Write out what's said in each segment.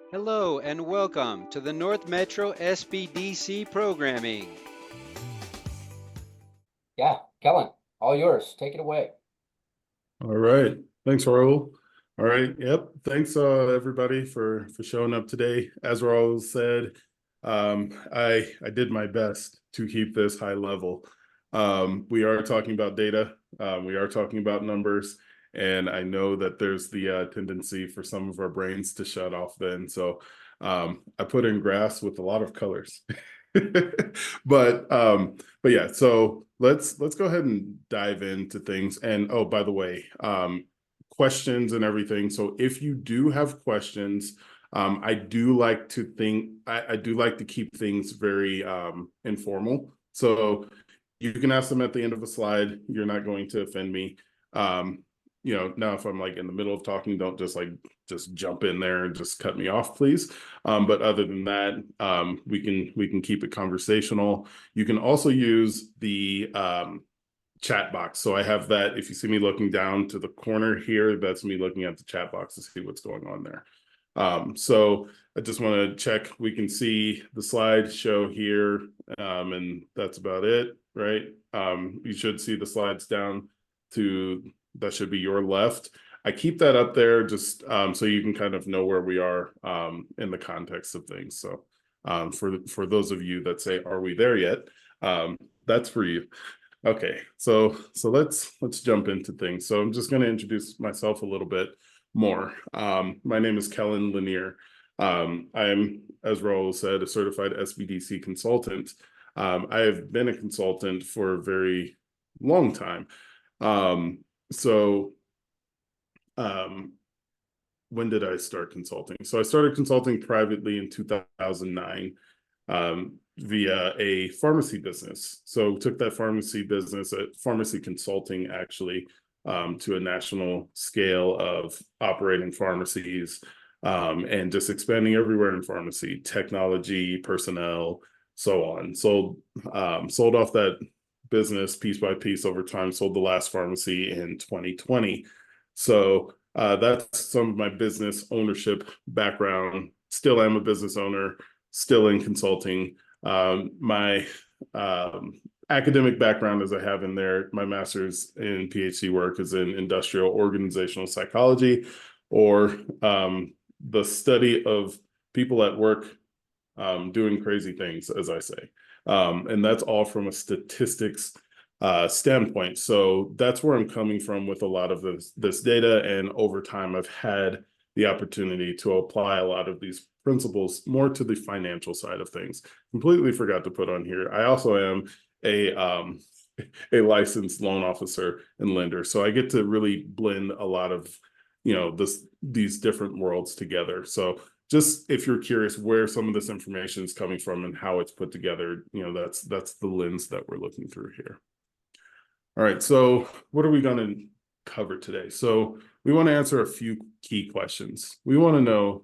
Hello and welcome to the North Metro SBDC programming. Yeah, Kelyn, all yours. Take it away. All right. Thanks, Raul. All right. Yep. Thanks, everybody for showing up today. As Raul said, I did my best to keep this high level. We are talking about data. We are talking about numbers, and I know that there's the tendency for some of our brains to shut off then. So I put in graphs with a lot of colors. But but yeah, so let's go ahead and dive into things. And oh, by the way, questions and everything. So if you do have questions, I do like to think I do like to keep things very informal. So you can ask them at the end of a slide. You're not going to offend me. Now if I'm like in the middle of talking, don't just jump in there and just cut me off, please. But other than that, we can keep it conversational. You can also use the chat box. So I have that. If you see me looking down to the corner here, that's me looking at the chat box to see what's going on there. So I just want to check. We can see the slideshow here, and that's about it, right? You should see the slides down to that should be your left. I keep that up there just so you can kind of know where we are in the context of things. So for those of you that say, "Are we there yet?" That's for you. Okay, so let's jump into things. So I'm just going to introduce myself a little bit more. My name is Kelyn Lanier. I am, as Raul said, a certified SBDC consultant. I have been a consultant for a very long time. So when did I start consulting? So I started consulting privately in 2009 via a pharmacy business. So took that pharmacy business, pharmacy consulting actually, to a national scale of operating pharmacies and just expanding everywhere in pharmacy, technology, personnel, so on. Sold off that business piece by piece over time, sold the last pharmacy in 2020. So that's some of my business ownership background. Still am a business owner, still in consulting. My academic background, as I have in there, my master's and PhD work is in industrial organizational psychology, or the study of people at work doing crazy things, as I say. And that's all from a statistics standpoint. So that's where I'm coming from with a lot of this data. And over time, I've had the opportunity to apply a lot of these principles more to the financial side of things. Completely forgot to put on here. I also am a a licensed loan officer and lender. So I get to really blend a lot of, these different worlds together. So just if you're curious where some of this information is coming from and how it's put together, that's the lens that we're looking through here. All right, so what are we going to cover today? So we want to answer a few key questions. We want to know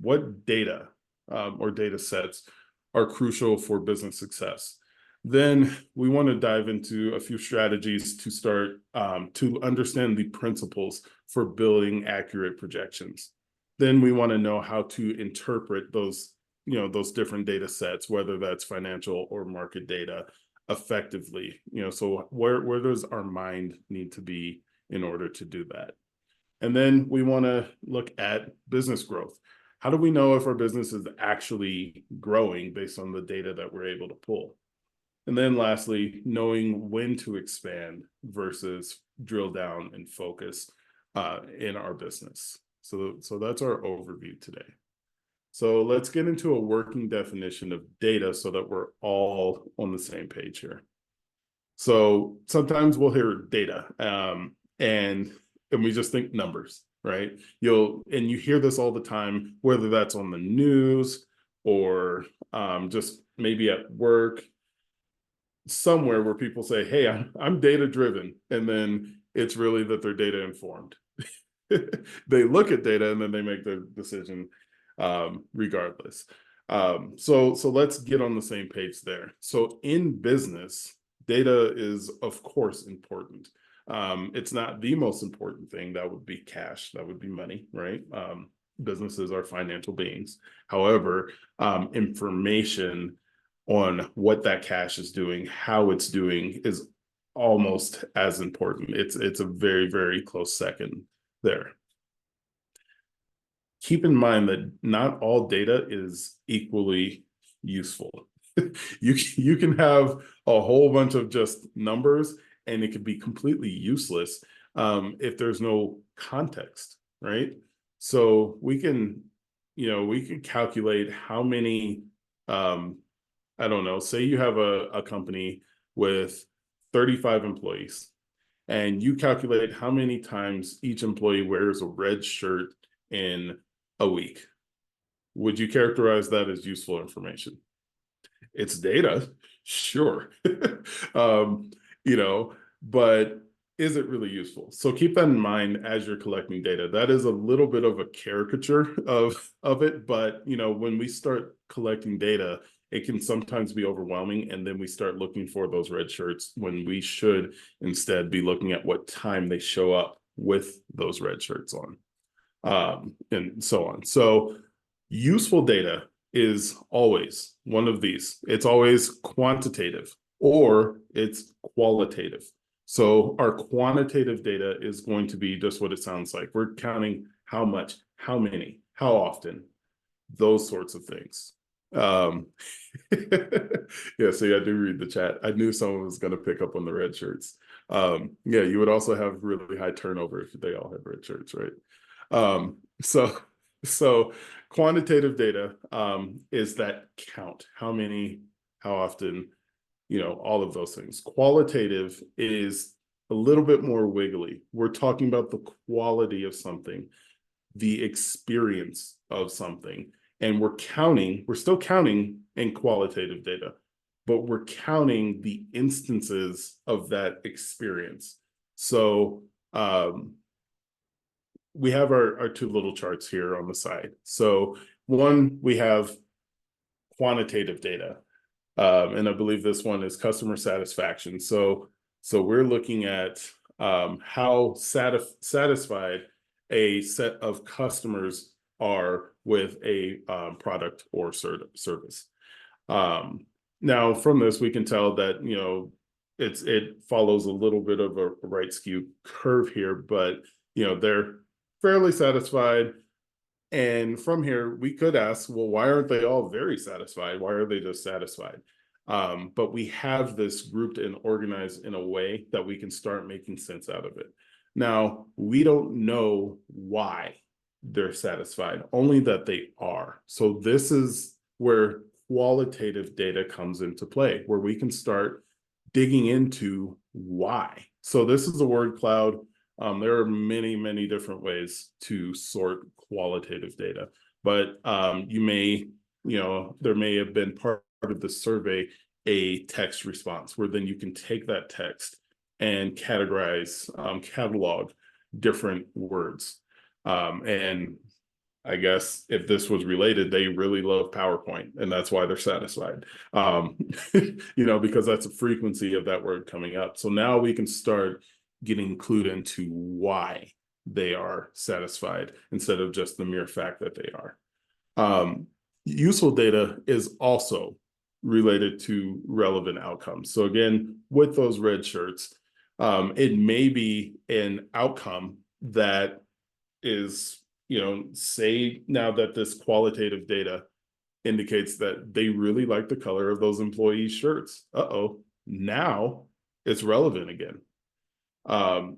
what data or data sets are crucial for business success. Then we want to dive into a few strategies to start to understand the principles for building accurate projections. Then we want to know how to interpret those different data sets, whether that's financial or market data, effectively. So where does our mind need to be in order to do that? And then we want to look at business growth. How do we know if our business is actually growing based on the data that we're able to pull? And then lastly, knowing when to expand versus drill down and focus in our business. So that's our overview today. So let's get into a working definition of data so that we're all on the same page here. So sometimes we'll hear data and we just think numbers, right? You hear this all the time, whether that's on the news or just maybe at work, somewhere where people say, "Hey, I'm data driven," and then it's really that they're data informed. They look at data and then they make their decision regardless. So let's get on the same page there. So in business, data is of course important. It's not the most important thing. That would be cash, that would be money, right? businesses are financial beings. However, information on what that cash is doing, how it's doing, is almost as important. It's a very, very close second there. Keep in mind that not all data is equally useful. You can have a whole bunch of just numbers and it could be completely useless if there's no context, right? So we can calculate how many, I don't know, say you have a company with 35 employees, and you calculate how many times each employee wears a red shirt in a week. Would you characterize that as useful information? It's data, sure. um, but is it really useful? So keep that in mind as you're collecting data. That is a little bit of a caricature of it, but when we start collecting data, it can sometimes be overwhelming, and then we start looking for those red shirts when we should instead be looking at what time they show up with those red shirts on, and so on. So useful data is always one of these. It's always quantitative or it's qualitative. So our quantitative data is going to be just what it sounds like. We're counting how much, how many, how often, those sorts of things. Yeah, so I do read the chat. I knew someone was going to pick up on the red shirts. Yeah, you would also have really high turnover if they all have red shirts, right? So quantitative data is that count, how many, how often, all of those things. Qualitative is a little bit more wiggly. We're talking about the quality of something, the experience of something, and we're still counting in qualitative data, but we're counting the instances of that experience. So we have our two little charts here on the side. So one, we have quantitative data. And I believe this one is customer satisfaction. So we're looking at how satisfied a set of customers are with a product or service. Now, from this, we can tell that it follows a little bit of a right skew curve here, but they're fairly satisfied. And from here, we could ask, well, why aren't they all very satisfied? Why are they just satisfied? But we have this grouped and organized in a way that we can start making sense out of it. Now, we don't know why they're satisfied, only that they are. So this is where qualitative data comes into play, where we can start digging into why. So this is a word cloud. There are many different ways to sort qualitative data, but there may have been part of the survey a text response, where then you can take that text and categorize, catalog different words. And I guess if this was related, they really love PowerPoint, and that's why they're satisfied. Because that's a frequency of that word coming up. So now we can start getting clued into why they are satisfied instead of just the mere fact that they are. Useful data is also related to relevant outcomes. So again, with those red shirts, it may be an outcome that is, say now that this qualitative data indicates that they really like the color of those employees' shirts. Now it's relevant again.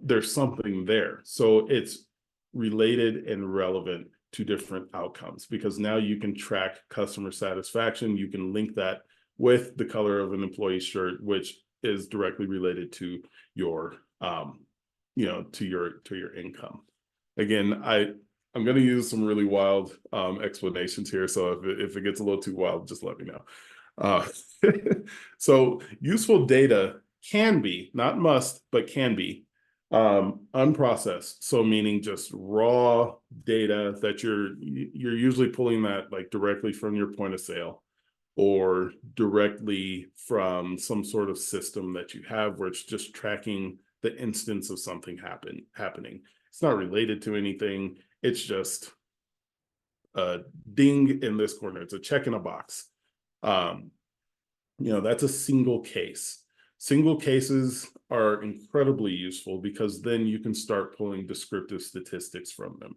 There's something there. So it's related and relevant to different outcomes, because now you can track customer satisfaction. You can link that with the color of an employee's shirt, which is directly related to your, to your income. Again, I'm going to use some really wild explanations here. So if it gets a little too wild, just let me know. So useful data can be, not must, but can be unprocessed. So meaning just raw data that you're usually pulling that like directly from your point of sale, or directly from some sort of system that you have where it's just tracking the instance of something happening. It's not related to anything. It's just a ding in this corner. It's a check in a box. That's a single case. Single cases are incredibly useful because then you can start pulling descriptive statistics from them.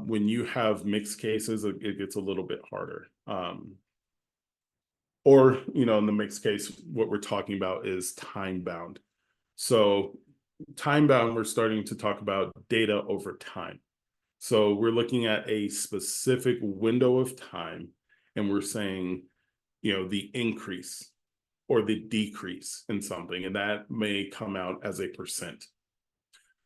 When you have mixed cases, it gets a little bit harder. Or, in the mixed case, what we're talking about is time bound. So time bound, we're starting to talk about data over time. So we're looking at a specific window of time and we're saying, the increase or the decrease in something, and that may come out as a percent.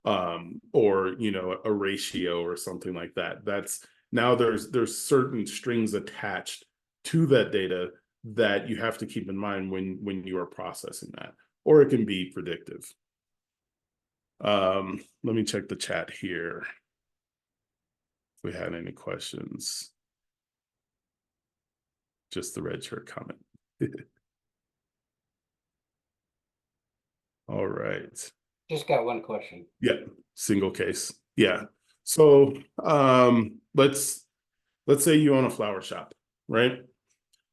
Or a ratio or something like that. That's now there's certain strings attached to that data that you have to keep in mind when you are processing that, or it can be predictive. Let me check the chat here if we had any questions. Just the red shirt comment. All right. Just got one question. Yeah, single case. Yeah. So let's say you own a flower shop, right?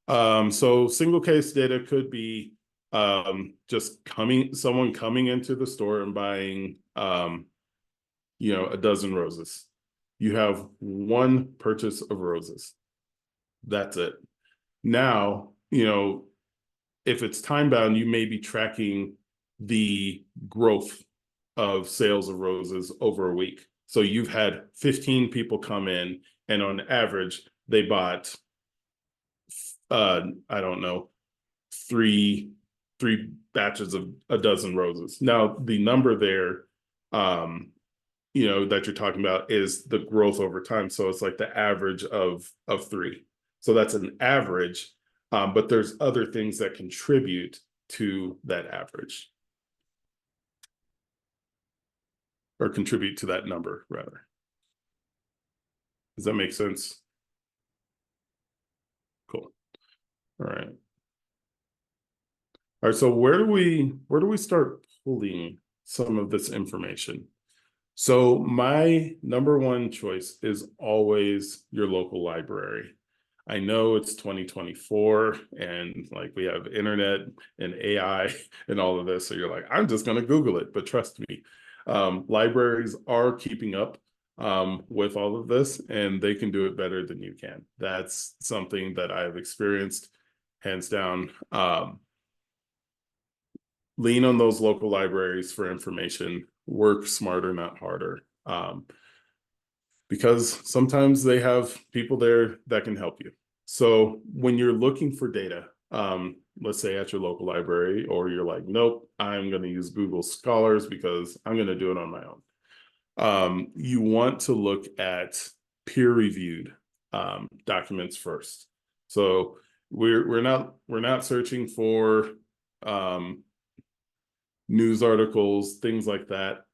So single case data could be just someone coming into the store and buying a dozen roses. You have one purchase of roses. That's it. Now, if it's time bound, you may be tracking the growth of sales of roses over a week. So you've had 15 people come in, and on average, they bought, I don't know, three batches of a dozen roses. Now, the number there, that you're talking about is the growth over time. So it's like the average of three. So that's an average, but there's other things that contribute to that average. Or contribute to that number, rather. Does that make sense? Cool. All right. All right, so where do we start pulling some of this information? So my number one choice is always your local library. I know it's 2024 and like we have internet and AI and all of this. So you're like, I'm just going to Google it. But trust me, libraries are keeping up with all of this, and they can do it better than you can. That's something that I've experienced, hands down. Lean on those local libraries for information. Work smarter, not harder. Because sometimes they have people there that can help you. So when you're looking for data, let's say at your local library, or you're like, nope, I'm going to use Google Scholars because I'm going to do it on my own. You want to look at peer-reviewed documents first. So we're not searching for news articles, things like that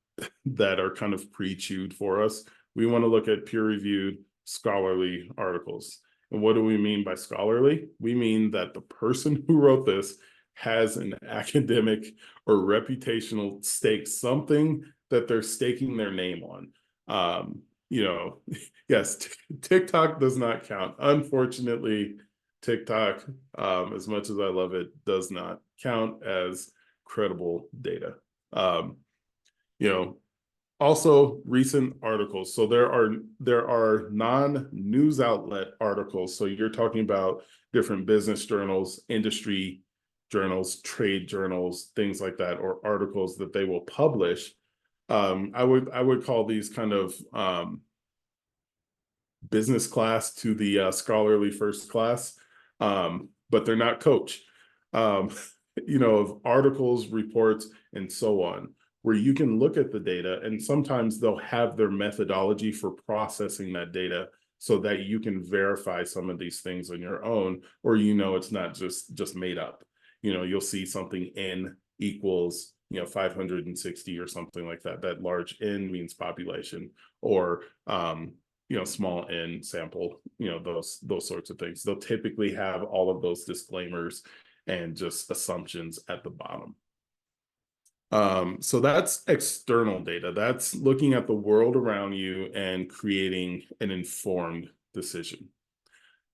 are kind of pre-chewed for us. We want to look at peer-reviewed scholarly articles. And what do we mean by scholarly? We mean that the person who wrote this has an academic or reputational stake, something that they're staking their name on. Yes, TikTok does not count. Unfortunately, TikTok, as much as I love it, does not count as credible data. Also recent articles. So there are non-news outlet articles. So you're talking about different business journals, industry journals, trade journals, things like that, or articles that they will publish. I would call these kind of business class to the scholarly first class, but they're not coach. Of articles, reports, and so on, where you can look at the data, and sometimes they'll have their methodology for processing that data so that you can verify some of these things on your own, or it's not just made up. You'll see something N equals 560 or something like that. That large N means population, or small N sample, those sorts of things. They'll typically have all of those disclaimers and just assumptions at the bottom. So that's external data. That's looking at the world around you and creating an informed decision.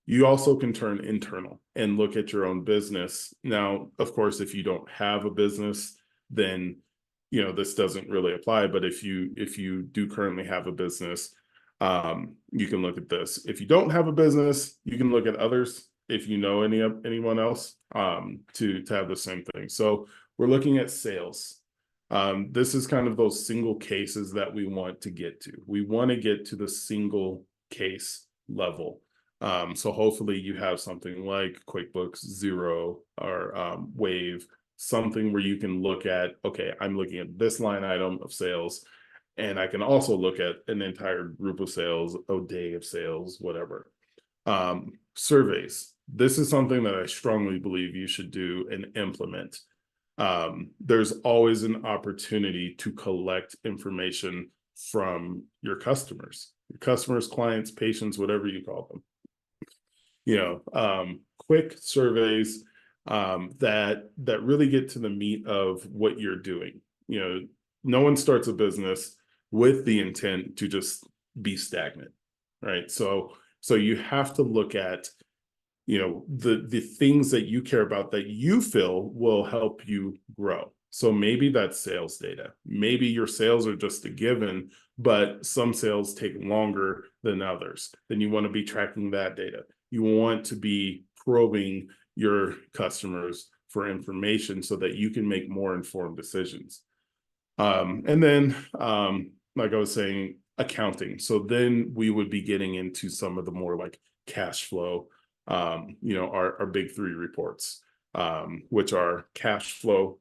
You also can turn internal and look at your own business. Now, of course, if you don't have a business, then this doesn't really apply. But if you do currently have a business, you can look at this. If you don't have a business, you can look at others. If you know anyone else, to have the same thing. So we're looking at sales. This is kind of those single cases that we want to get to. We want to get to the single case level. So hopefully you have something like QuickBooks, Xero, or Wave, something where you can look at, okay, I'm looking at this line item of sales, and I can also look at an entire group of sales, a day of sales, whatever. Surveys. This is something that I strongly believe you should do and implement. There's always an opportunity to collect information from your customers, clients, patients, whatever you call them. Quick surveys that really get to the meat of what you're doing. No one starts a business with the intent to just be stagnant, right? So you have to look at the things that you care about that you feel will help you grow. So maybe that's sales data. Maybe your sales are just a given, but some sales take longer than others. Then you want to be tracking that data. You want to be probing your customers for information so that you can make more informed decisions. And then, like I was saying, accounting. So then we would be getting into some of the more like cash flow, our big three reports, which are cash flow,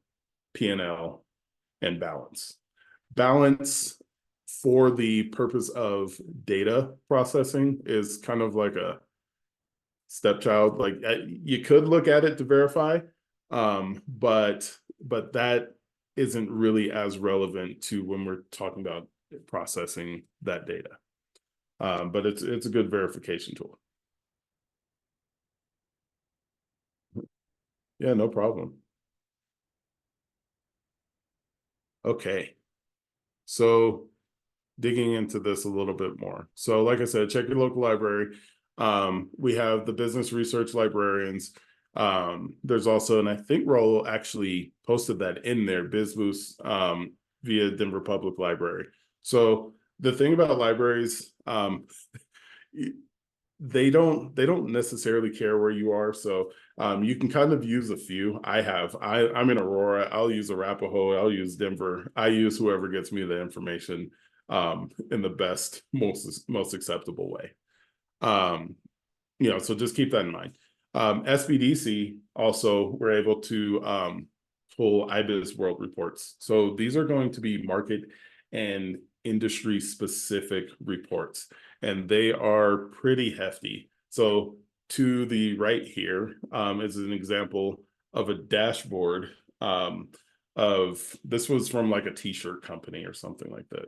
P&L, and balance. Balance, for the purpose of data processing, is kind of like a stepchild. Like, you could look at it to verify, but that isn't really as relevant to when we're talking about processing that data. But it's a good verification tool. Yeah, no problem. Okay, so digging into this a little bit more. So like I said, check your local library. We have the business research librarians. There's also, and I think Raul actually posted that in there, BizBoost, via Denver Public Library. So the thing about libraries, they don't necessarily care where you are. So you can kind of use a few. I'm in Aurora. I'll use Arapahoe. I'll use Denver. I use whoever gets me the information in the best, most acceptable way. So just keep that in mind. SBDC also, we're able to pull IBIS World Reports. So these are going to be market and industry specific reports, and they are pretty hefty. So to the right here is an example of a dashboard of, this was from like a t-shirt company or something like that,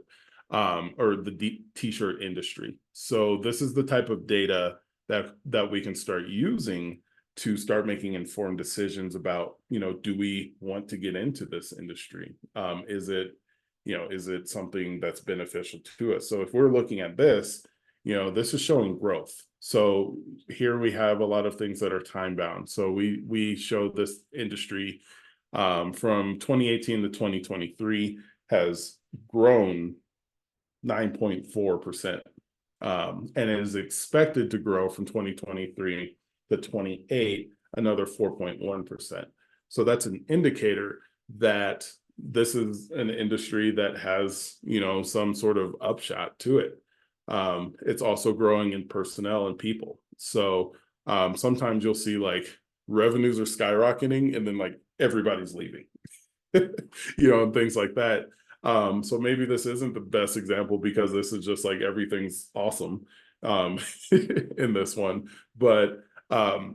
or the t-shirt industry. So this is the type of data that we can start using to start making informed decisions about, do we want to get into this industry? Is it something that's beneficial to us? So if we're looking at this, this is showing growth. So here we have a lot of things that are time bound. So we show this industry from 2018 to 2023 has grown 9.4%. And it is expected to grow from 2023 to 28, another 4.1%. So that's an indicator that this is an industry that has, some sort of upshot to it. It's also growing in personnel and people. So sometimes you'll see like revenues are skyrocketing and then like everybody's leaving, and things like that. So maybe this isn't the best example because this is just like everything's awesome in this one. But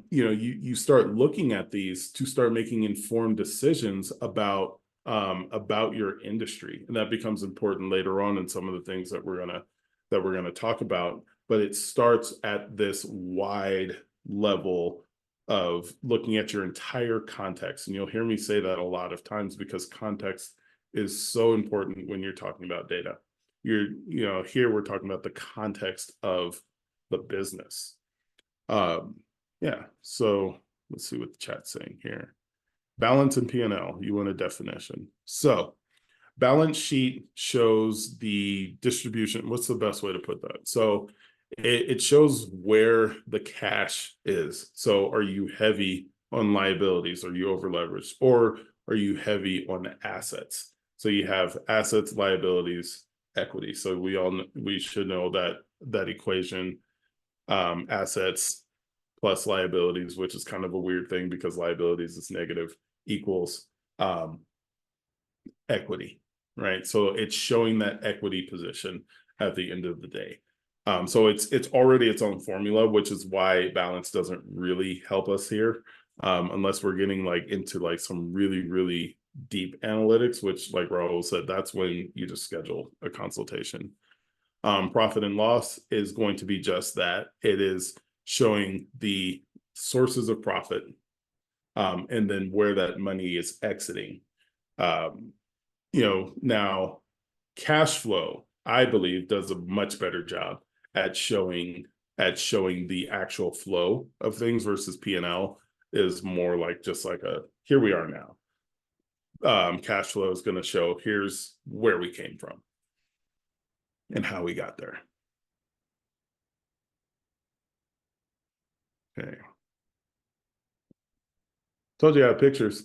you start looking at these to start making informed decisions about your industry, and that becomes important later on in some of the things that we're gonna talk about. But it starts at this wide level of looking at your entire context, and you'll hear me say that a lot of times because context is so important when you're talking about data. Here we're talking about the context of the business. Yeah, so let's see what the chat's saying here. Balance and P&L, you want a definition. So balance sheet shows the distribution. What's the best way to put that? So it shows where the cash is. So are you heavy on liabilities? Are you over leveraged? Or are you heavy on assets? So you have assets, liabilities, equity. So we should know that equation, assets plus liabilities, which is kind of a weird thing because liabilities is negative, equals equity, right? So it's showing that equity position at the end of the day. So it's already its own formula, which is why balance doesn't really help us here, unless we're getting like into like some really, really deep analytics, which like Raul said, that's when you just schedule a consultation. Profit and loss is going to be just that. It is showing the sources of profit, and then where that money is exiting. Now cash flow, I believe, does a much better job at showing the actual flow of things versus P&L is more like just like a here we are now. Cash flow is going to show here's where we came from and how we got there. Okay. Told you I have pictures.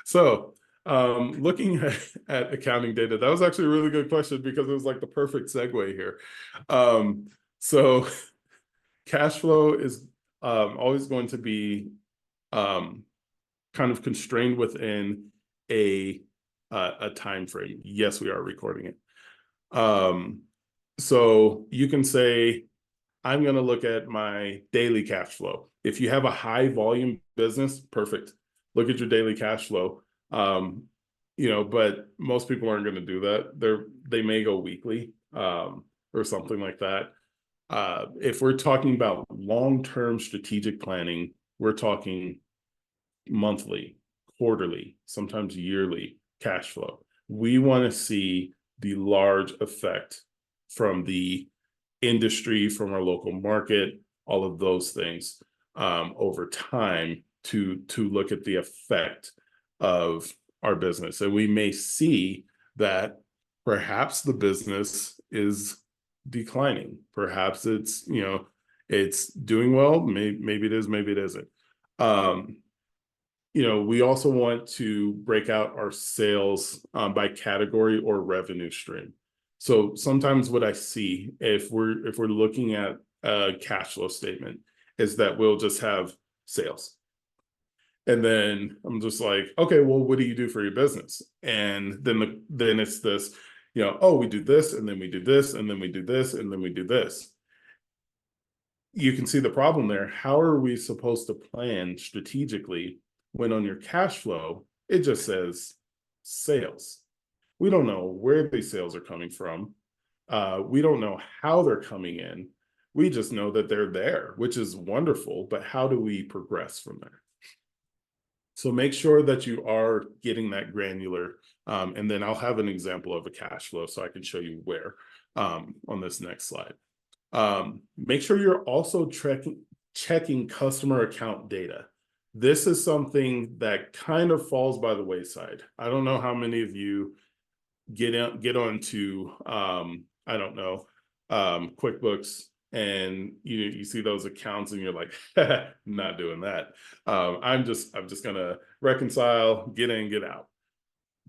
So looking at accounting data, that was actually a really good question because it was like the perfect segue here. So cash flow is always going to be kind of constrained within a time frame. Yes, we are recording it. So you can say, I'm going to look at my daily cash flow. If you have a high volume business, perfect. Look at your daily cash flow. But most people aren't going to do that. They may go weekly, or something like that. If we're talking about long-term strategic planning, we're talking monthly, quarterly, sometimes yearly cash flow. We want to see the large effect from the industry, from our local market, all of those things, over time to look at the effect of our business. And we may see that perhaps the business is declining. Perhaps it's doing well. Maybe it is, maybe it isn't. We also want to break out our sales by category or revenue stream. So sometimes what I see if we're looking at a cash flow statement is that we'll just have sales. And then I'm just like, okay, well, what do you do for your business? And then it's this, we do this, and then we do this, and then we do this, and then we do this. You can see the problem there. How are we supposed to plan strategically when on your cash flow, it just says sales? We don't know where these sales are coming from. We don't know how they're coming in. We just know that they're there, which is wonderful, but how do we progress from there? So make sure that you are getting that granular, and then I'll have an example of a cash flow so I can show you where on this next slide. Make sure you're also checking customer account data. This is something that kind of falls by the wayside. I don't know how many of you get onto QuickBooks, and you see those accounts and you're like, not doing that. I'm just gonna reconcile, get in, get out.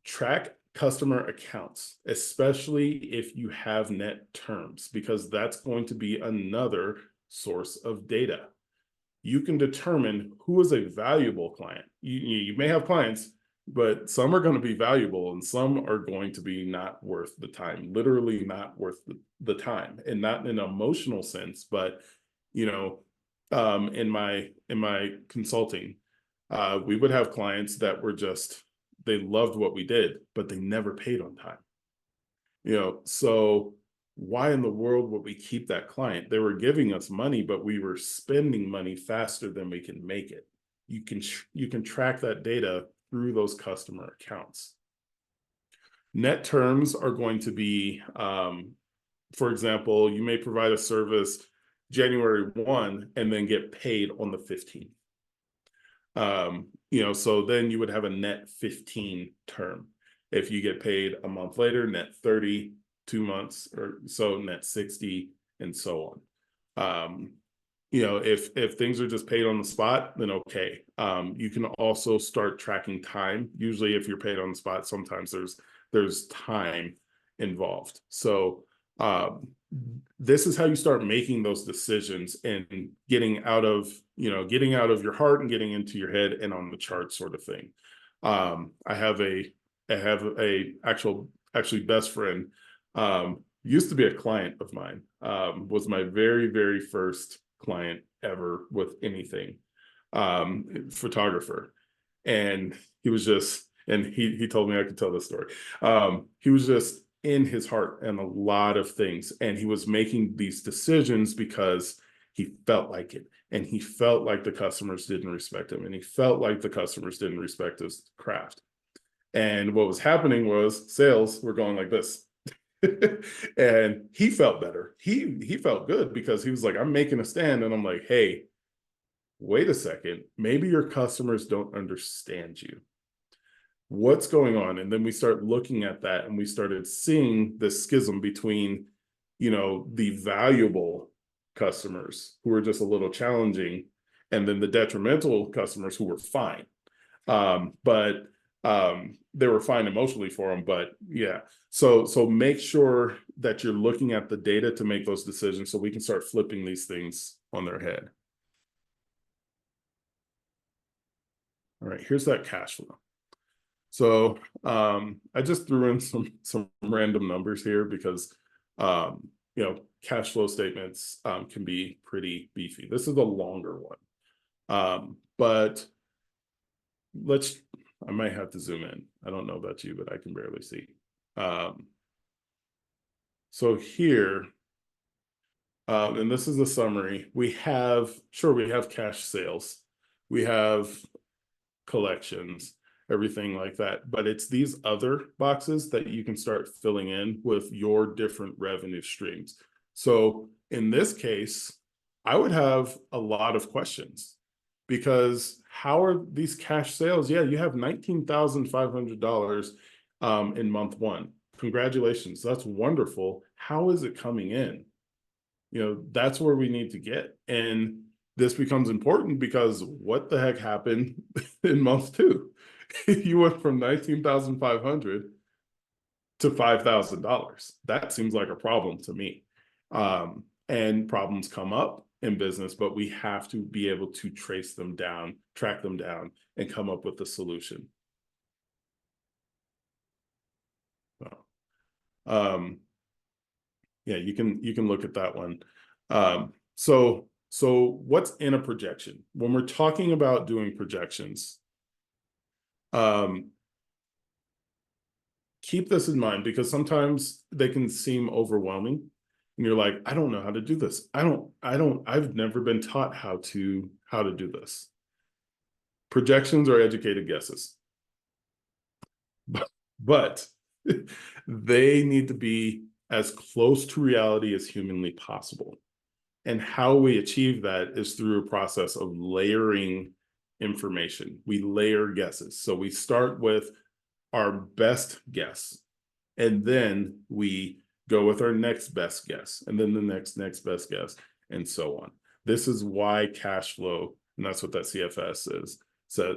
Track customer accounts, especially if you have net terms, because that's going to be another source of data. You can determine who is a valuable client. You may have clients, but some are going to be valuable and some are going to be not worth the time, literally not worth the time, and not in an emotional sense, but in my consulting, we would have clients that were they loved what we did, but they never paid on time. So why in the world would we keep that client? They were giving us money, but we were spending money faster than we can make it. You can track that data through those customer accounts. Net terms are going to be for example, you may provide a service January 1 and then get paid on the 15th. So then you would have a net 15 term. If you get paid a month later, net 30, 2 months or so, net 60, and so on. If things are just paid on the spot, then okay. You can also start tracking time. Usually if you're paid on the spot, sometimes there's time involved. So this is how you start making those decisions and getting out of your heart and getting into your head and on the chart sort of thing. I have a actually best friend, used to be a client of mine, was my very, very first client ever with anything, photographer. And he was just, and he told me I could tell this story. He was just in his heart and a lot of things. And he was making these decisions because he felt like it. And he felt like the customers didn't respect him. And he felt like the customers didn't respect his craft. And what was happening was sales were going like this. And he felt better. He felt good because he was like, I'm making a stand. And I'm like, hey, wait a second. Maybe your customers don't understand you. What's going on? And then we start looking at that and we started seeing the schism between, the valuable customers who were just a little challenging and then the detrimental customers who were fine. But they were fine emotionally for them, but yeah. So make sure that you're looking at the data to make those decisions so we can start flipping these things on their head. All right, here's that cash flow. So I just threw in some random numbers here because cash flow statements can be pretty beefy. This is a longer one, but I might have to zoom in. I don't know about you, but I can barely see. So here, and this is a summary. We have cash sales, we have collections, everything like that. But it's these other boxes that you can start filling in with your different revenue streams. So in this case, I would have a lot of questions because how are these cash sales? Yeah, you have $19,500 in month one. Congratulations, that's wonderful. How is it coming in? That's where we need to get. And this becomes important because what the heck happened in month two? You went from 19,500 to $5,000. That seems like a problem to me. And problems come up in business, but we have to be able to trace them down, track them down, and come up with a solution. Yeah, you can look at that one. So what's in a projection? When we're talking about doing projections, keep this in mind because sometimes they can seem overwhelming and you're like, I don't know how to do this. I've never been taught how to do this. Projections are educated guesses, but they need to be as close to reality as humanly possible. And how we achieve that is through a process of layering information. We layer guesses. So we start with our best guess, and then we go with our next best guess, and then the next best guess, and so on. This is why cash flow, and that's what that CFS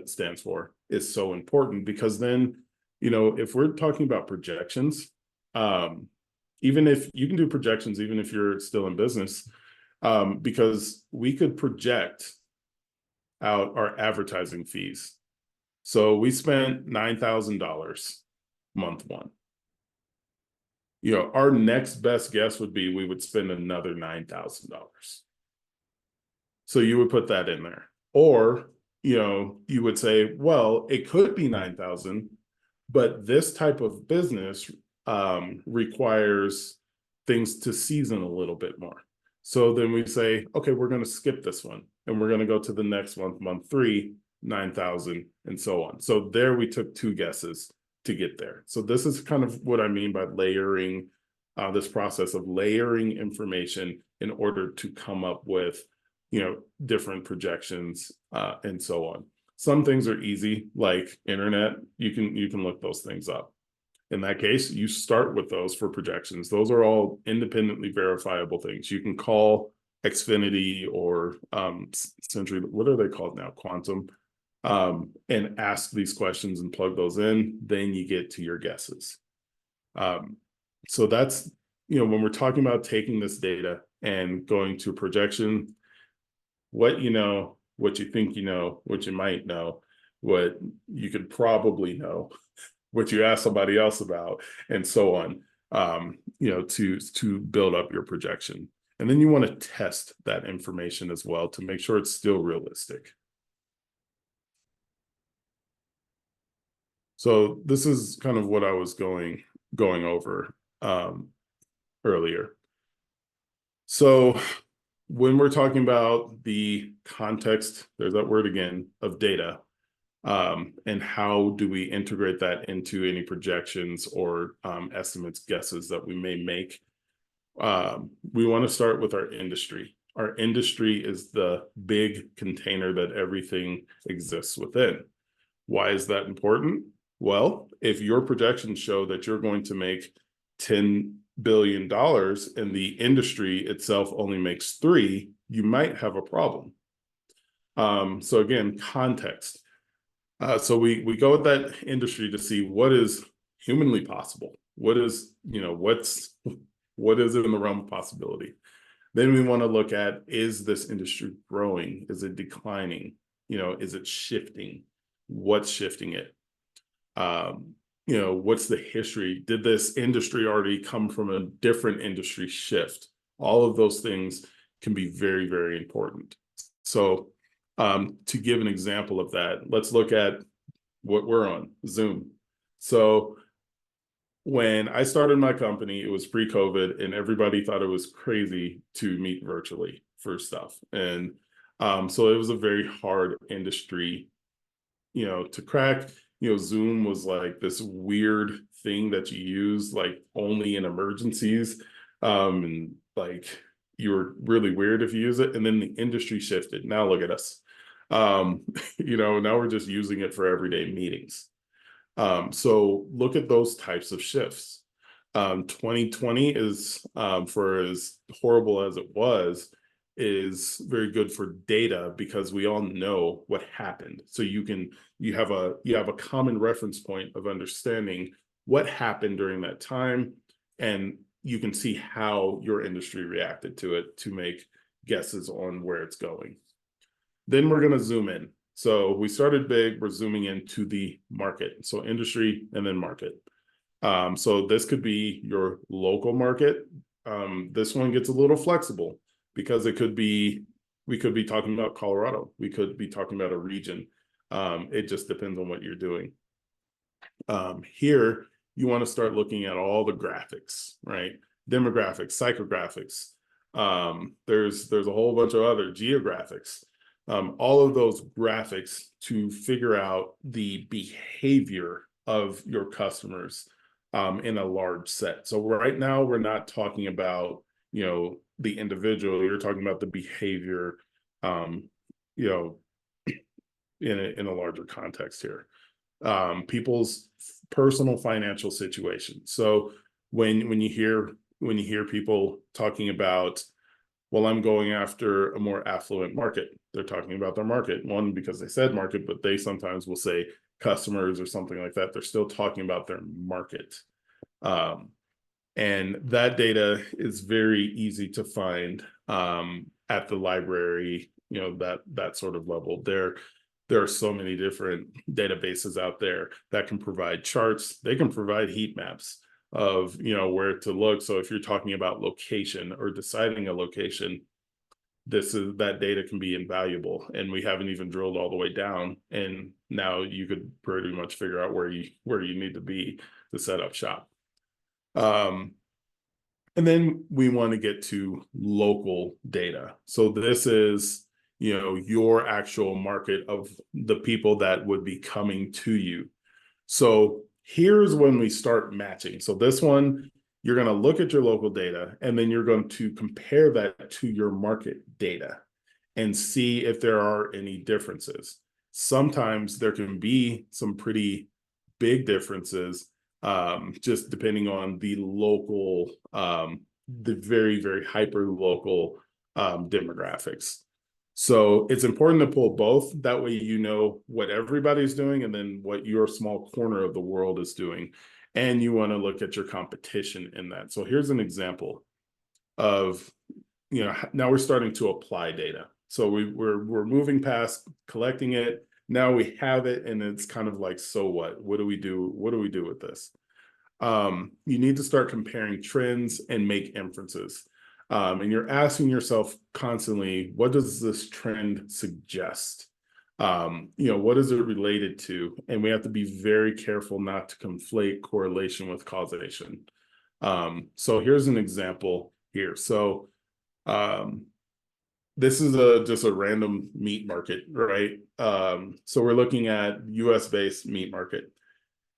stands for, is so important, because then, if we're talking about projections, even if you can do projections, even if you're still in business, because we could project out our advertising fees. So we spent $9,000 month one. Our next best guess would be we would spend another $9,000. So you would put that in there. Or, you would say, well, it could be 9,000, but this type of business requires things to season a little bit more. So then we say, okay, we're going to skip this one and we're going to go to the next one, month 3, 9,000, and so on. So there we took 2 guesses to get there. So this is kind of what I mean by layering this process of layering information in order to come up with, different projections, and so on. Some things are easy, like internet. You can look those things up. In that case, you start with those for projections. Those are all independently verifiable things. You can call Xfinity or Century, what are they called now? Quantum, and ask these questions and plug those in. Then you get to your guesses. So that's, when we're talking about taking this data and going to a projection, what you know, what you think you know, what you might know, what you could probably know, what you ask somebody else about, and so on, to build up your projection. And then you want to test that information as well to make sure it's still realistic. So this is kind of what I was going over earlier. So when we're talking about the context, there's that word again, of data, and how do we integrate that into any projections or estimates, guesses that we may make, we want to start with our industry. Our industry is the big container that everything exists within. Why is that important? Well, if your projections show that you're going to make $10 billion and the industry itself only makes 3, you might have a problem. So again, context. So we go with that industry to see what is humanly possible. What is, what is in the realm of possibility? Then we want to look at, is this industry growing? Is it declining? Is it shifting? What's shifting it? What's the history? Did this industry already come from a different industry shift? All of those things can be very, very important. So to give an example of that, let's look at what we're on, Zoom. So when I started my company, it was pre-COVID, and everybody thought it was crazy to meet virtually for stuff. And so it was a very hard industry, to crack. Zoom was like this weird thing that you use like only in emergencies. And like you were really weird if you use it. And then the industry shifted. Now look at us. Now we're just using it for everyday meetings. So look at those types of shifts. 2020 is, for as horrible as it was, is very good for data because we all know what happened. So you have a common reference point of understanding what happened during that time, and you can see how your industry reacted to it to make guesses on where it's going. Then we're going to zoom in. So we started big, we're zooming into the market. So industry and then market. So this could be your local market. This one gets a little flexible because we could be talking about Colorado. We could be talking about a region. It just depends on what you're doing. Here, you want to start looking at all the graphics, right? Demographics, psychographics. There's a whole bunch of other geographics. All of those graphics to figure out the behavior of your customers in a large set. So right now, we're not talking about, the individual. You're talking about the behavior, in a larger context here. People's personal financial situation. So when you hear people talking about, well, I'm going after a more affluent market, they're talking about their market. One, because they said market, but they sometimes will say customers or something like that. They're still talking about their market. And that data is very easy to find at the library, that sort of level. There are so many different databases out there that can provide charts. They can provide heat maps of, where to look. So if you're talking about location or deciding a location, that data can be invaluable. And we haven't even drilled all the way down. And now you could pretty much figure out where you need to be to set up shop. And then we want to get to local data. So this is, your actual market of the people that would be coming to you. So here's when we start matching. So this one You're going to look at your local data, and then you're going to compare that to your market data and see if there are any differences. Sometimes there can be some pretty big differences, just depending on the local, the very, very hyper local demographics. So it's important to pull both. That way, you know what everybody's doing and then what your small corner of the world is doing. And you want to look at your competition in that. So here's an example of, now we're starting to apply data. So we're moving past collecting it. Now we have it, and it's kind of like, so what? What do we do? What do we do with this? You need to start comparing trends and make inferences. And you're asking yourself constantly, what does this trend suggest? What is it related to? And we have to be very careful not to conflate correlation with causation. So here's an example here. So this is just a random meat market, right? So we're looking at US-based meat market.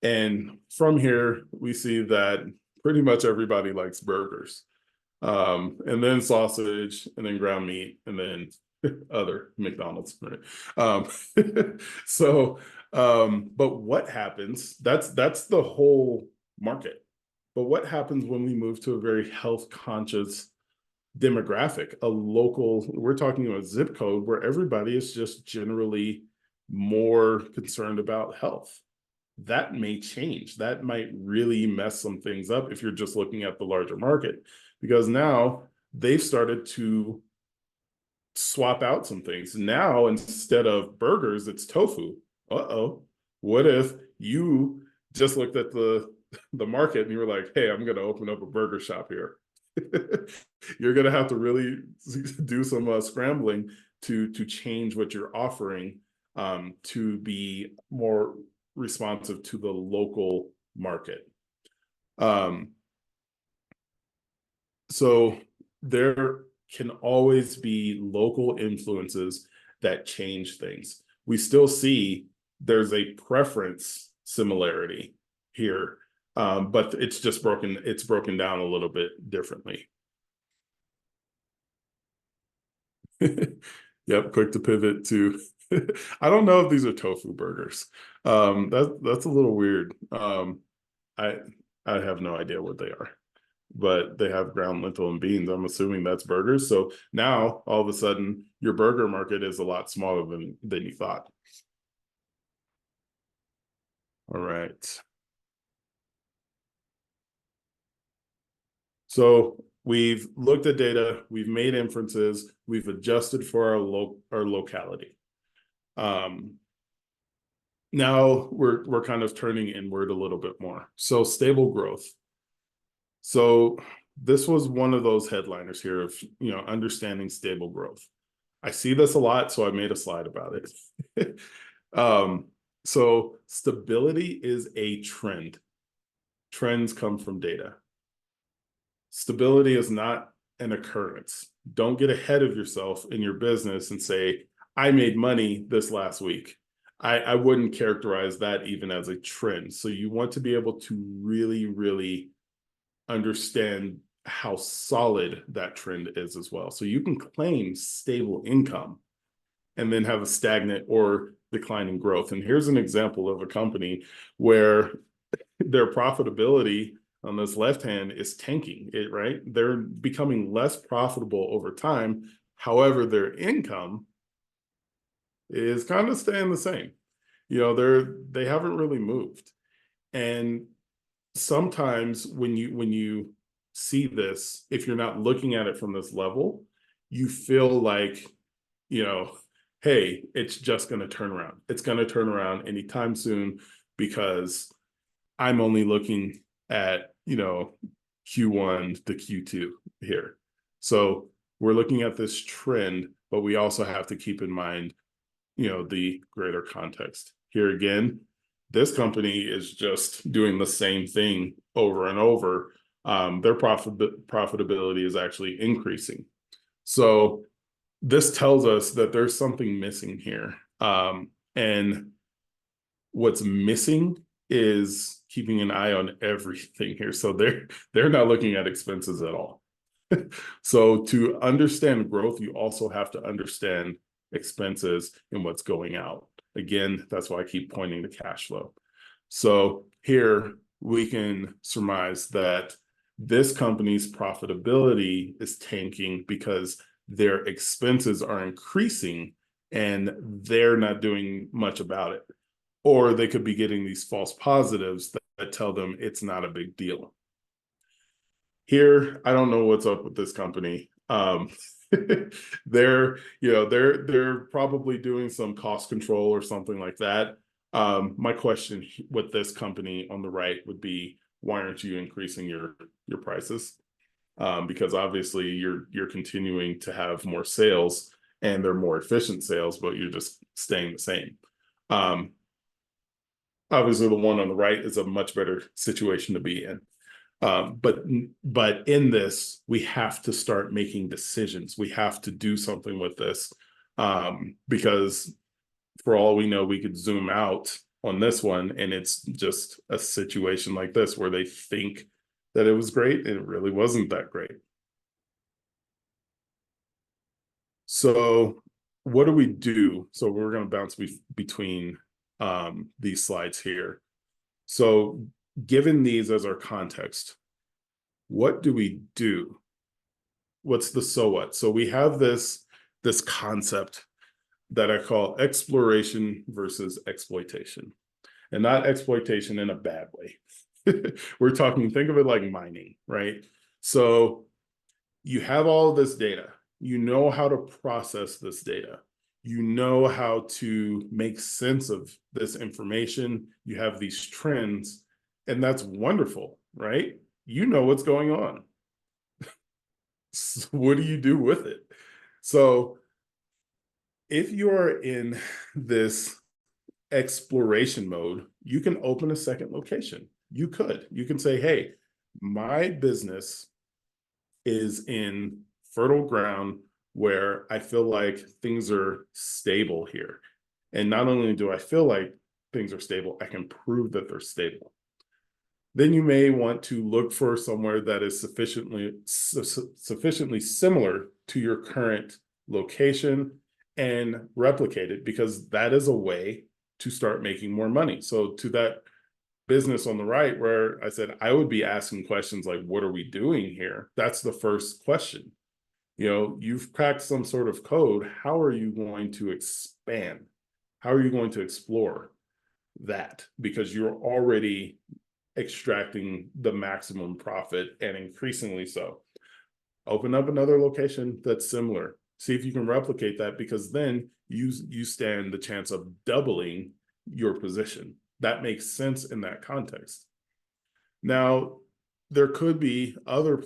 And from here, we see that pretty much everybody likes burgers. And then sausage, and then ground meat, and then other McDonald's, right? But what happens, that's the whole market. But what happens when we move to a very health conscious demographic, we're talking about zip code where everybody is just generally more concerned about health? That may change. That might really mess some things up if you're just looking at the larger market, because now they've started to swap out some things. Now, instead of burgers, it's tofu. Uh-oh. What if you just looked at the market and you were like, hey, I'm going to open up a burger shop here? You're going to have to really do some scrambling to change what you're offering to be more responsive to the local market. So there can always be local influences that change things. We still see there's a preference similarity here, but it's just broken down a little bit differently. Yep, quick to pivot to I don't know if these are tofu burgers. That's a little weird. I have no idea what they are, but they have ground lentil and beans. I'm assuming that's burgers. So now all of a sudden your burger market is a lot smaller than you thought. All right. So we've looked at data, we've made inferences, we've adjusted for our locality. Now we're kind of turning inward a little bit more. So stable growth. So this was one of those headliners here of, understanding stable growth. I see this a lot, so I made a slide about it. So stability is a trend. Trends come from data. Stability is not an occurrence. Don't get ahead of yourself in your business and say, I made money this last week. I wouldn't characterize that even as a trend. So you want to be able to really, really understand how solid that trend is as well. So you can claim stable income and then have a stagnant or declining growth. And here's an example of a company where their profitability on this left hand is tanking it, right? They're becoming less profitable over time. However, their income is kind of staying the same. They haven't really moved. And sometimes when you see this, if you're not looking at it from this level, you feel like, hey, it's just going to turn around. It's going to turn around anytime soon because I'm only looking at, Q1 to Q2 here. So we're looking at this trend, but we also have to keep in mind, the greater context. Here again, this company is just doing the same thing over and over. Their profitability is actually increasing. So this tells us that there's something missing here. And what's missing is keeping an eye on everything here. So they're not looking at expenses at all. So to understand growth, you also have to understand expenses and what's going out. Again, that's why I keep pointing to cash flow. So here we can surmise that this company's profitability is tanking because their expenses are increasing and they're not doing much about it. Or they could be getting these false positives that tell them it's not a big deal. Here, I don't know what's up with this company. They're probably doing some cost control or something like that. My question with this company on the right would be, why aren't you increasing your prices? Because obviously you're continuing to have more sales and they're more efficient sales, but you're just staying the same. Obviously the one on the right is a much better situation to be in. But in this, we have to start making decisions. We have to do something with this, because for all we know, we could zoom out on this one and it's just a situation like this where they think that it was great and it really wasn't that great. So what do we do? So we're going to bounce between these slides here. So given these as our context, what do we do? What's the so what? So we have this concept that I call exploration versus exploitation, and not exploitation in a bad way. We're talking, think of it like mining, right? So you have all of this data, you know how to process this data, you know how to make sense of this information, you have these trends, and that's wonderful, right? You know what's going on. So what do you do with it? So if you are in this exploration mode, you can open a second location. You can say, hey, my business is in fertile ground where I feel like things are stable here. And not only do I feel like things are stable, I can prove that they're stable. Then you may want to look for somewhere that is sufficiently similar to your current location and replicate it, because that is a way to start making more money. So to that business on the right, where I said I would be asking questions like, what are we doing here? That's the first question. You've cracked some sort of code. How are you going to expand? How are you going to explore that? Because you're already extracting the maximum profit, and increasingly so. Open up another location that's similar. See if you can replicate that, because then you stand the chance of doubling your position. That makes sense in that context. Now, there could be other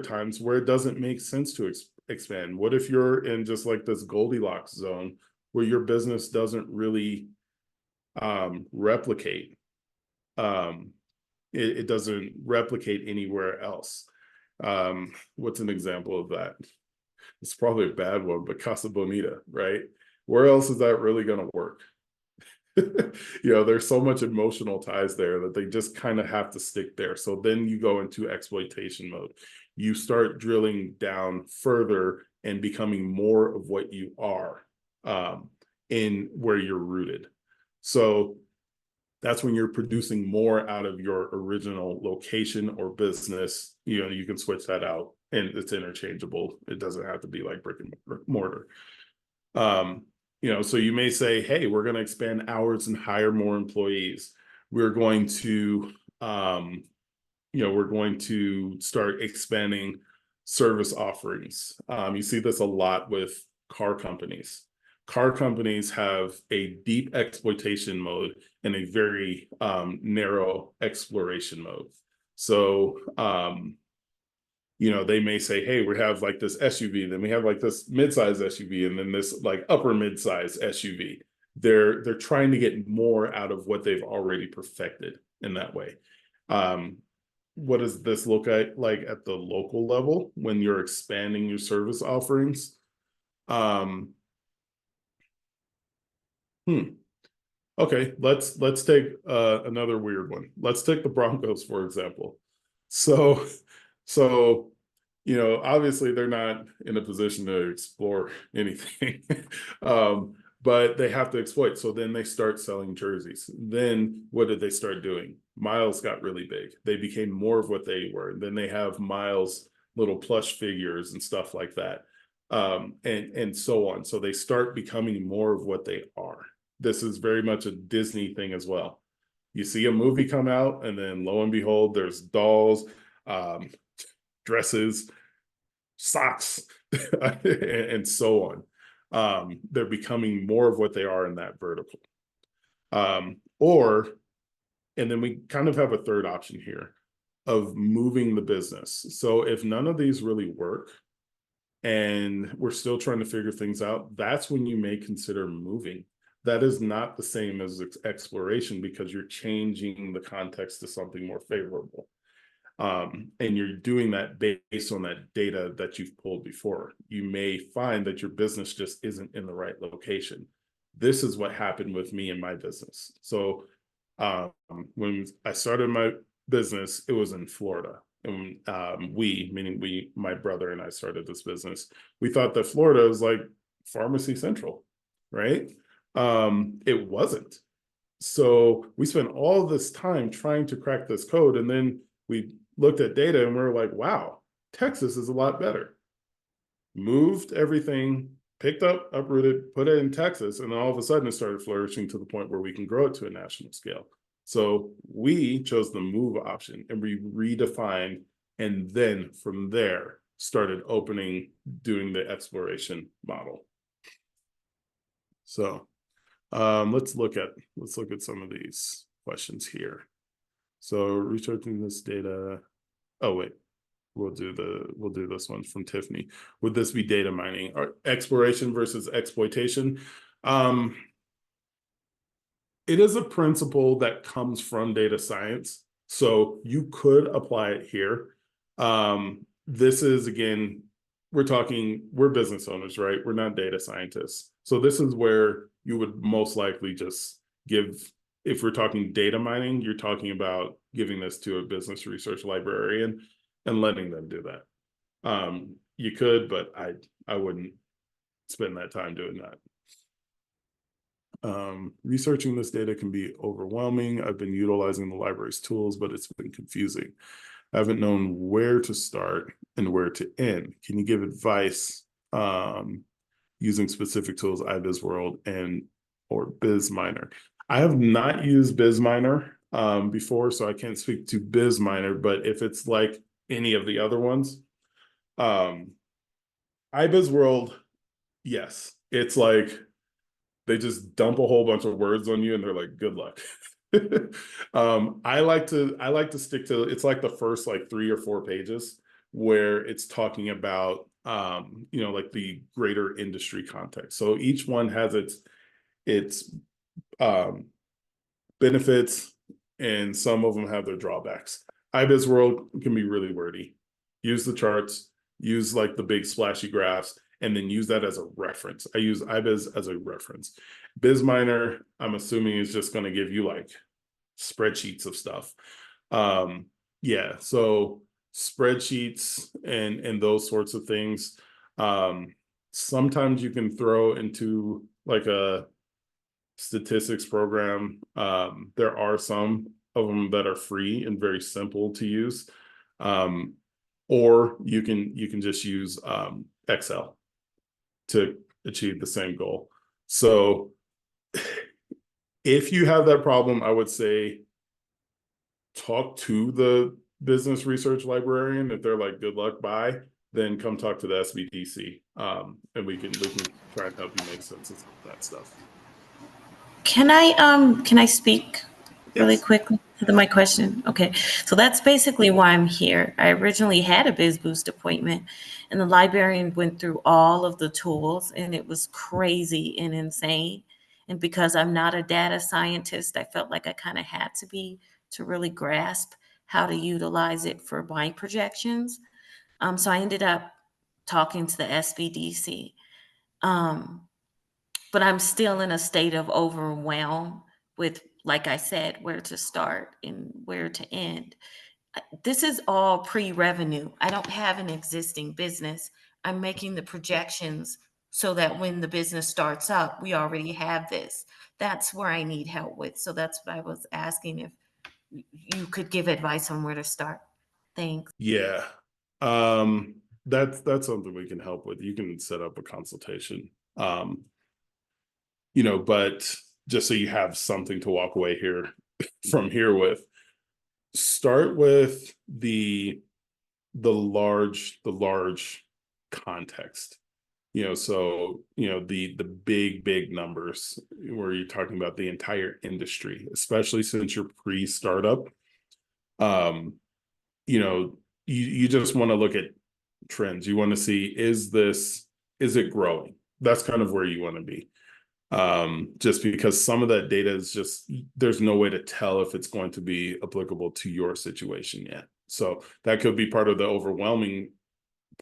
times where it doesn't make sense to expand. What if you're in just like this Goldilocks zone where your business doesn't really replicate? It doesn't replicate anywhere else. What's an example of that? It's probably a bad one, but Casa Bonita, right? Where else is that really going to work? There's so much emotional ties there that they just kind of have to stick there. So then you go into exploitation mode. You start drilling down further and becoming more of what you are, in where you're rooted. So that's when you're producing more out of your original location or business. You can switch that out and it's interchangeable. It doesn't have to be like brick and mortar. So you may say, hey, we're going to expand hours and hire more employees. We're going to, we're going to start expanding service offerings. You see this a lot with car companies. Car companies have a deep exploitation mode and a very narrow exploration mode. So, they may say, hey, we have like this SUV, then we have like this mid-size SUV, and then this like upper mid-size SUV. They're trying to get more out of what they've already perfected in that way. What does this look like at the local level when you're expanding your service offerings? Okay, let's take another weird one. Let's take the Broncos, for example. So so obviously they're not in a position to explore anything. But they have to exploit. So then they start selling jerseys. Then what did they start doing? Miles got really big. They became more of what they were. Then they have Miles little plush figures and stuff like that. And so on. So they start becoming more of what they are. This is very much a Disney thing as well. You see a movie come out, and then lo and behold, there's dolls, um, dresses, socks, and so on. They're becoming more of what they are in that vertical. And then we kind of have a third option here of moving the business. So if none of these really work and we're still trying to figure things out, that's when you may consider moving. That is not the same as exploration because you're changing the context to something more favorable. And you're doing that based on that data that you've pulled before. You may find that your business just isn't in the right location. This is what happened with me and my business. So when I started my business, it was in Florida. And meaning my brother and I started this business. We thought that Florida was like Pharmacy Central, right? It wasn't. So we spent all this time trying to crack this code, and then we looked at data and we were like, wow, Texas is a lot better. Moved everything, picked up, uprooted, put it in Texas, and then all of a sudden it started flourishing to the point where we can grow it to a national scale. So we chose the move option and we redefined, and then from there started doing the exploration model. So let's look at some of these questions here. So researching this data. Oh wait, we'll do this one from Tiffany. Would this be data mining or exploration versus exploitation? It is a principle that comes from data science, so you could apply it here. This is, again, we're business owners, right? We're not data scientists. So this is where you would most likely just if we're talking data mining, you're talking about giving this to a business research librarian and letting them do that. You could, but I wouldn't spend that time doing that. Researching this data can be overwhelming. I've been utilizing the library's tools, but it's been confusing. I haven't known where to start and where to end. Can you give advice using specific tools, iBizWorld or BizMiner? I have not used BizMiner before, so I can't speak to BizMiner, but if it's like any of the other ones, iBizWorld, yes, it's like they just dump a whole bunch of words on you and they're like, good luck. I like to stick to, it's like the first like 3 or 4 pages where it's talking about like the greater industry context. So each one has its benefits, and some of them have their drawbacks. iBizWorld can be really wordy. Use the charts, use like the big splashy graphs, and then use that as a reference. I use iBiz as a reference. BizMiner, I'm assuming, is just going to give you like spreadsheets of stuff. Yeah, so spreadsheets and those sorts of things. Sometimes you can throw into like a statistics program. There are some of them that are free and very simple to use. Or you can just use Excel to achieve the same goal. So if you have that problem, I would say talk to the business research librarian. If they're like, good luck, bye, then come talk to the SBDC. And we can try and help you make sense of that stuff. Can I speak really Yes. quickly to my question? Okay, so that's basically why I'm here. I originally had a BizBoost appointment, and the librarian went through all of the tools, and it was crazy and insane. And because I'm not a data scientist, I felt like I kind of had to be to really grasp how to utilize it for my projections. So I ended up talking to the SBDC. But I'm still in a state of overwhelm with, like I said, where to start and where to end. This is all pre-revenue. I don't have an existing business. I'm making the projections so that when the business starts up, we already have this. That's where I need help with. So that's what I was asking if you could give advice on where to start. Thanks. Yeah. That's something we can help with. You can set up a consultation. But just so you have something to walk away here from here with, start with the large context. So the big numbers where you're talking about the entire industry, especially since you're pre-startup. You just want to look at trends. You want to see, is it growing? That's kind of where you want to be. Just because some of that data is just, there's no way to tell if it's going to be applicable to your situation yet. So that could be part of the overwhelming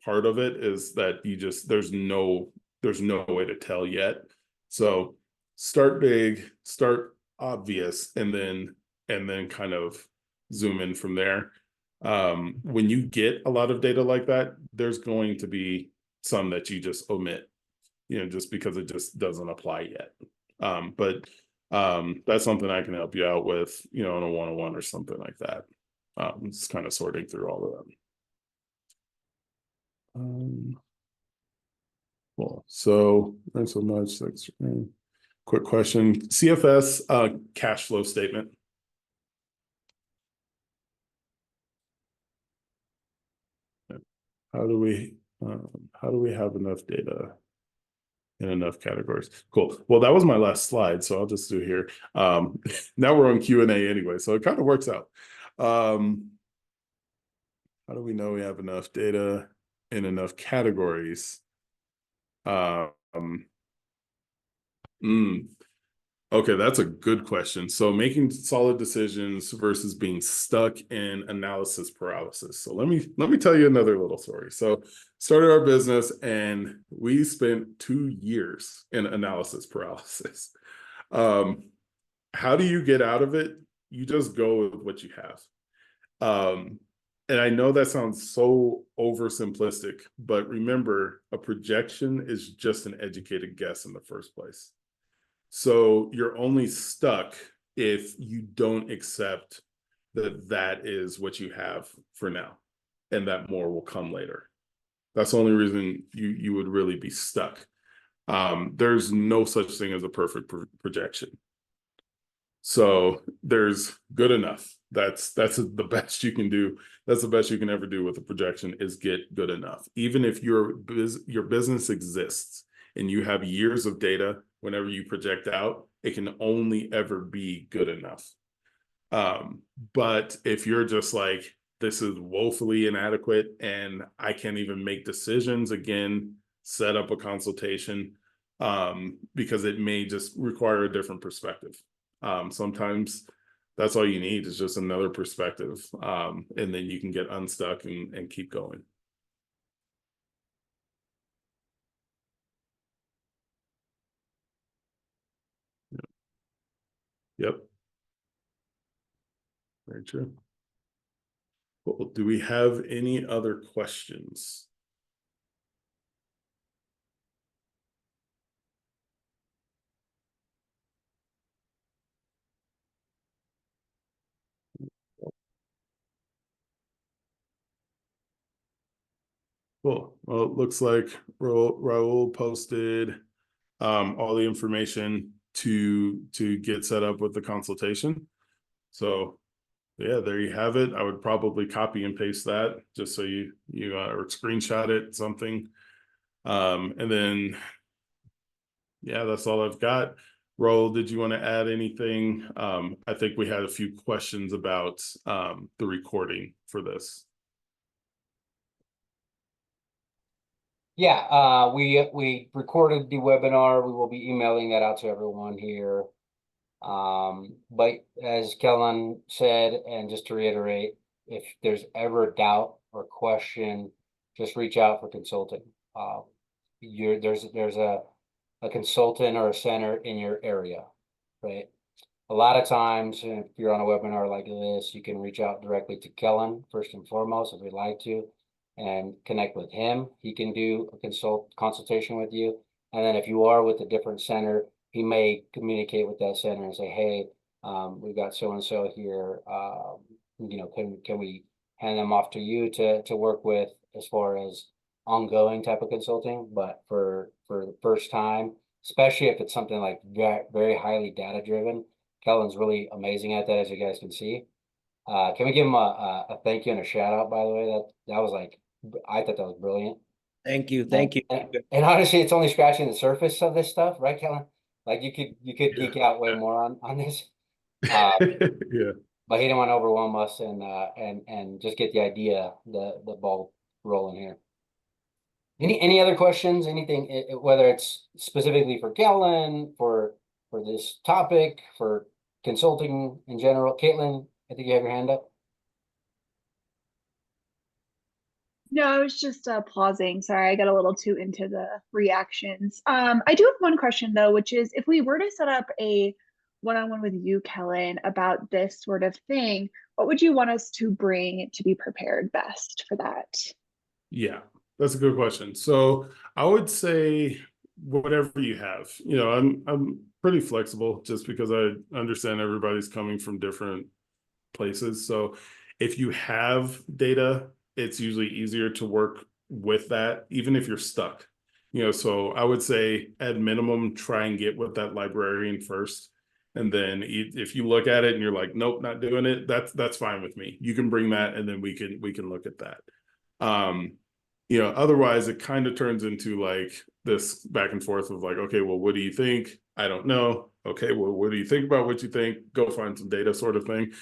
part of it, is that there's no way to tell yet. So start big, start obvious, and then kind of zoom in from there. When you get a lot of data like that, there's going to be some that you just omit, just because it just doesn't apply yet. But that's something I can help you out with, in a one-on-one or something like that. Just kind of sorting through all of them. Cool. So thanks so much. Thanks. Quick question. CFS cash flow statement. How do we have enough data in enough categories? Cool. Well, that was my last slide, so I'll just do here. Now we're on Q&A anyway, so it kind of works out. How do we know we have enough data in enough categories? Okay, that's a good question. So making solid decisions versus being stuck in analysis paralysis. So let me tell you another little story. So started our business and we spent 2 years in analysis paralysis. How do you get out of it? You just go with what you have. And I know that sounds so oversimplistic, but remember, a projection is just an educated guess in the first place. So you're only stuck if you don't accept that is what you have for now, and that more will come later. That's the only reason you would really be stuck. There's no such thing as a perfect projection. So there's good enough. That's the best you can do. That's the best you can ever do with a projection, is get good enough. Even if your business exists and you have years of data, whenever you project out, it can only ever be good enough. But if you're just like, this is woefully inadequate and I can't even make decisions, again, set up a consultation, because it may just require a different perspective. Sometimes that's all you need, is just another perspective. And then you can get unstuck and keep going. Yep. Very true. Cool. Do we have any other questions? Cool. Well, it looks like Raul posted all the information to get set up with the consultation. So yeah, there you have it. I would probably copy and paste that just so you or screenshot it, something. And then yeah, that's all I've got. Raul, did you want to add anything? I think we had a few questions about the recording for this. Yeah, we recorded the webinar. We will be emailing that out to everyone here. But as Kelyn said, and just to reiterate, if there's ever a doubt or question, just reach out for consulting. There's a consultant or a center in your area, right? a lot of times, if you're on a webinar like this, you can reach out directly to Kelyn first and foremost, if you'd like to, and connect with him. He can do a consultation with you. And then if you are with a different center, he may communicate with that center and say, hey, we've got so-and-so here. You know, can we hand them off to you to work with as far as ongoing type of consulting? But for the first time, especially if it's something like very highly data driven, Kelyn's really amazing at that, as you guys can see. Can we give him a thank you and a shout out, by the way? That was like, I thought that was brilliant. Thank you. Thank you. And honestly, it's only scratching the surface of this stuff, right, Kelyn? Like you could geek out way more on this. Yeah. But he didn't want to overwhelm us and just get the idea, the ball rolling here. Any other questions? Anything, whether it's specifically for Kelyn, for this topic, for consulting in general? Caitlin, I think you have your hand up. No, I was just pausing. Sorry, I got a little too into the reactions. I do have one question though, which is if we were to set up a one-on-one with you, Kelyn, about this sort of thing, what would you want us to bring to be prepared best for that? Yeah, that's a good question. So I would say whatever you have. You know, I'm pretty flexible just because I understand everybody's coming from different places. So if you have data, it's usually easier to work with that, even if you're stuck. You know, so I would say at minimum, try and get with that librarian first. And then if you look at it and you're like, nope, not doing it, that's fine with me. You can bring that and then we can look at that. You know, otherwise it kind of turns into like this back and forth of like, okay, well, what do you think? I don't know. Okay, well, what do you think about what you think? Go find some data sort of thing.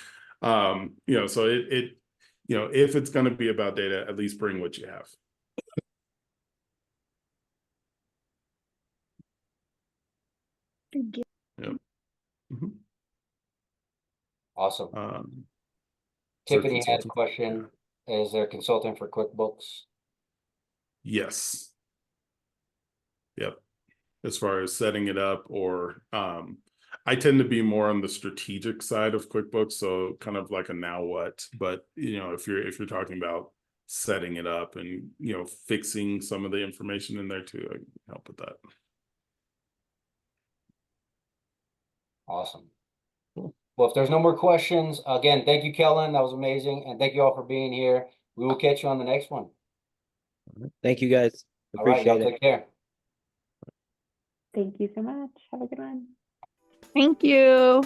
You know, so it you know, if it's going to be about data, at least bring what you have. Thank you. Yep. Mm-hmm. Awesome. Tiffany had a question. Yeah. Is there consulting for QuickBooks? Yes. Yep. As far as setting it up, or I tend to be more on the strategic side of QuickBooks, so kind of like a now what. But you know, if you're talking about setting it up and you know fixing some of the information in there too, I can help with that. Awesome. Cool. Well, if there's no more questions, again, thank you, Kelyn. That was amazing, and thank you all for being here. We will catch you on the next one. Thank you, guys. All right, y'all take care. Thank you so much. Have a good one. Thank you.